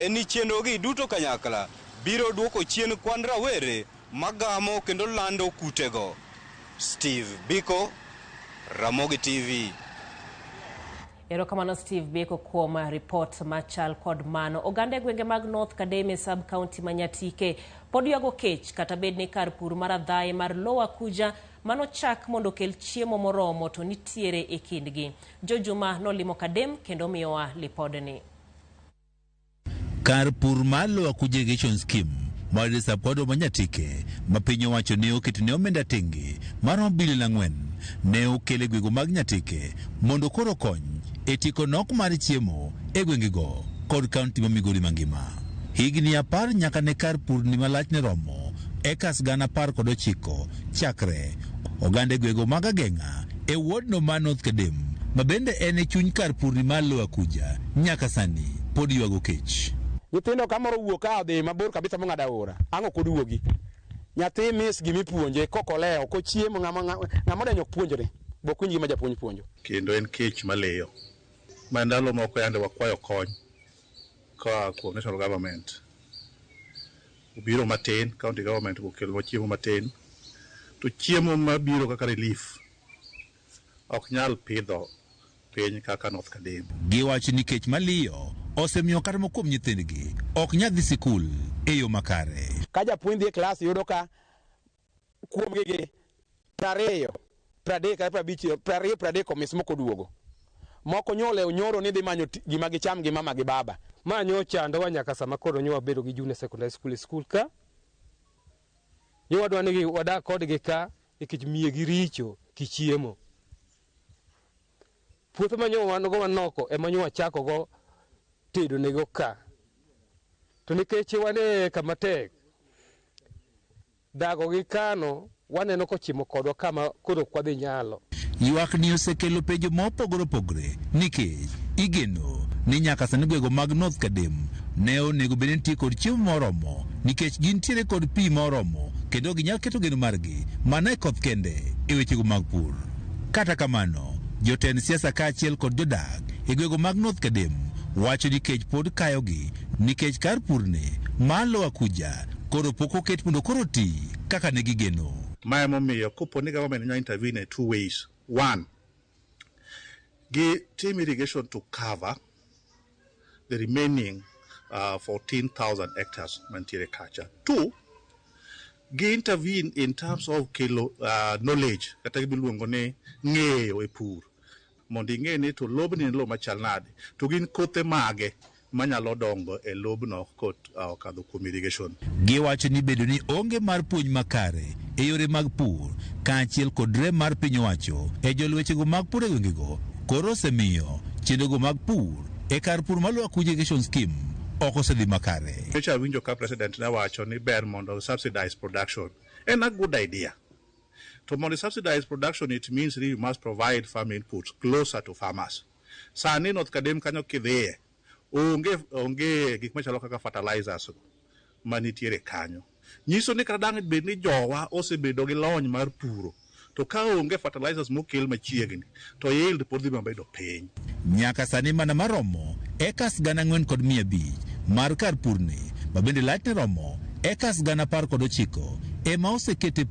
Eni chenrogi duto kanyakla biro duoko chien kwan rawere magamo kendo lando kutego. Steve Biko, Ramogi TV. Erokamano Steve Biko kuom report machal kod mano. Oganda gwenge mag North Kademe sub county ma Nyatike pod yuago kech kata bed ni kar pur mar adhaye mar lowa kuja mano chak mondo kel chiemo moromo to nitiere e kindgi. Jojuma nolimo Kadem kendo miyowa lipodni. Kar pur mar lowa kuja irrigation scheme mar sub-county ma Nyatike ma piny owacho ne oketone omenda tenge maromo bilion 4 ne okele gwego mag Nyatike mondo koro kony e tiko nok mar chiemo e gwengego kod kaunti ma Migori mangima. Higni 10 nyaka ne kar pur ni malach ne romo ekas 19 chakre oganda gwego mag Ageng'a e wuodno ma North Kadem ma bende en e chuny kar pur ni mar lowa kuja nyaka sani pod yuago kech. Nyithindo kamoro wuok ka odhi mabor kabisa mong'ado aora ang'o koduogi. Nyathi mis gimi puonje kokoleo kochiemo ng'ama denyo puonjore bokunji ma japuonj puonjo. Kendo en kech maleyo. Mandalo moko yande wakwayo kony ka kuom national government. Ubiro matin, county government okelo chiemo matin. To chiemo mabiro kaka relief ok nyal pidho piny kaka North Kadem. Giwacho ni kech maliyo osemiyo kata mokuom nyithindgi ok nyal dhi sikul e yo makare. Ka japuonj dhi e klas yudo ka kuom gigi 20, 30, 50, 20 komis moko duogo. Moko nyole onyoro ni dhi manyo gima gicham gi mama gi baba. Ma nyo chandowa nyaka sama koro nyo wabedo gi junior secondary school ka. Nyo wadwa ni wadak kodgi ka ikich miye gi richo kichiemo. Puothe manyo wanogo wanoko ema nyo wachako go tedo nego ka. To nikech wane kama tek dago gi kano waneno kochimo kodwa kama koro kwadhi nyalo. Ywak ni osekelo penjo mopogore opogore nikech igeno ni nyaka sani gwego mag North Kadem ne onego bed ni nitie kod chiemo moromo nikech gintiere kod pi moromo kendo ginyalo keto geno margi mana e koth kende e wechego mag pur. Kata kamano, jotend siasa kaachiel kod jodak e gwego mag North Kadem wacho ni kech pod kayogi nikech kar purne mar lowa kuja koro pok oket mondo koro ti kaka ne gigeno. Mae momiyo kopo ni government nyalo intervene in 2 ways. One, give team irrigation to cover the remaining 14,000 hectares mantiere kacha. 2, give intervene in terms of knowledge kata giluongo ni ng'eyo e pur mondo ing'e ni to lobni en lo machal nade to gin kothe mage manyalo dongo e lobno kot okadho kuom irrigation. Giwacho ni bedo ni onge mar puonj makare e yore mag pur kaachiel kod rem mar piny owacho e jolwechego mag pur e gwengego koro osemiyo chenrogo mag pur e kar pur mar lowa kuja irrigation scheme ok osedhi makare. Nyocha winjo ka president ne wacho ni ber mondo subsidize production. En a good idea. To mondo subsidize production, it means that you must provide farm inputs closer to farmers. Sani North Kadem kanyo kidhiye onge gik machalo kaka fertilizers manitiere kanyo. Nyiso ni kata dang' bed ni jowa osebedo gi lony mar puro to ka onge fertilizers mokel machiegni to yield pod dhi mabedo piny. Nyaka sani mana maromo ekas 4,500 mar kar purni ma bende lachne romo ekas 19,000 ema osekete